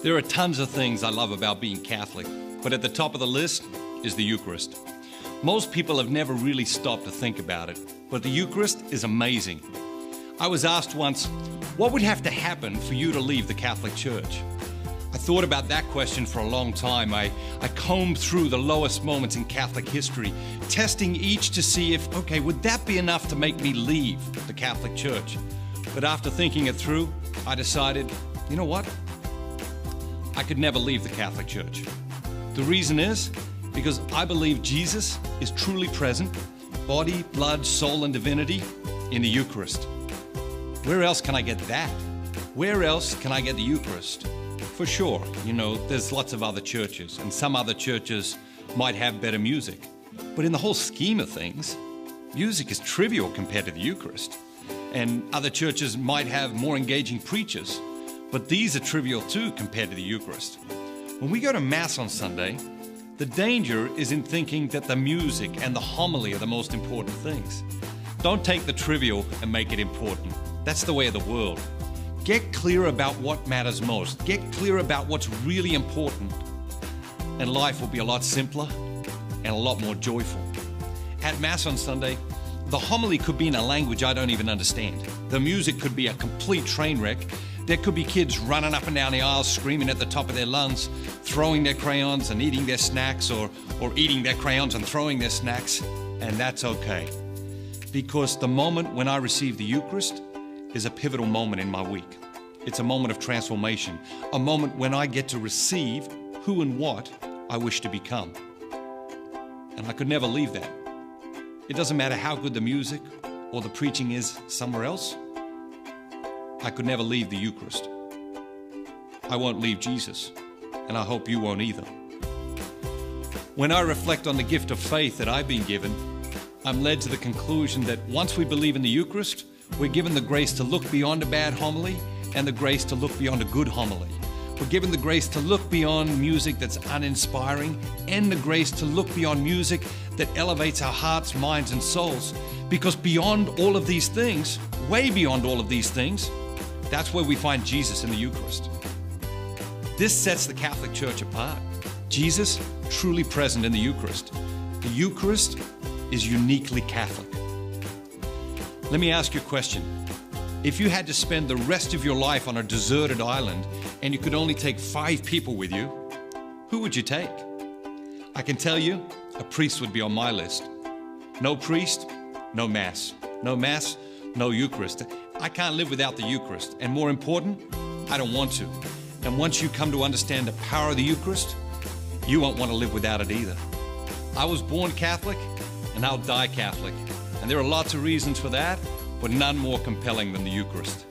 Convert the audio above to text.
There are tons of things I love about being Catholic, but at the top of the list is the Eucharist. Most people have never really stopped to think about it, but the Eucharist is amazing. I was asked once, what would have to happen for you to leave the Catholic Church? I thought about that question for a long time. I combed through the lowest moments in Catholic history, testing each to see if, okay, would that be enough to make me leave the Catholic Church? But after thinking it through, I decided, you know what? I could never leave the Catholic Church. The reason is because I believe Jesus is truly present, body, blood, soul, and divinity, in the Eucharist. Where else can I get that? Where else can I get the Eucharist? For sure, there's lots of other churches, and some other churches might have better music. But in the whole scheme of things, music is trivial compared to the Eucharist. And other churches might have more engaging preachers, but these are trivial too compared to the Eucharist. When we go to Mass on Sunday, the danger is in thinking that the music and the homily are the most important things. Don't take the trivial and make it important. That's the way of the world. Get clear about what matters most. Get clear about what's really important, and life will be a lot simpler and a lot more joyful. At Mass on Sunday, the homily could be in a language I don't even understand. The music could be a complete train wreck. There could be kids running up and down the aisles, screaming at the top of their lungs, throwing their crayons and eating their snacks, or eating their crayons and throwing their snacks, and that's okay. Because the moment when I receive the Eucharist is a pivotal moment in my week. It's a moment of transformation, a moment when I get to receive who and what I wish to become. And I could never leave that. It doesn't matter how good the music or the preaching is somewhere else. I could never leave the Eucharist. I won't leave Jesus, and I hope you won't either. When I reflect on the gift of faith that I've been given, I'm led to the conclusion that once we believe in the Eucharist, we're given the grace to look beyond a bad homily and the grace to look beyond a good homily. We're given the grace to look beyond music that's uninspiring and the grace to look beyond music that elevates our hearts, minds, and souls. Because beyond all of these things, way beyond all of these things, that's where we find Jesus in the Eucharist. This sets the Catholic Church apart. Jesus, truly present in the Eucharist. The Eucharist is uniquely Catholic. Let me ask you a question. If you had to spend the rest of your life on a deserted island and you could only take 5 people with you, who would you take? I can tell you, a priest would be on my list. No priest, no Mass. No Mass, no Eucharist. I can't live without the Eucharist. And more important, I don't want to. And once you come to understand the power of the Eucharist, you won't want to live without it either. I was born Catholic, and I'll die Catholic. And there are lots of reasons for that, but none more compelling than the Eucharist.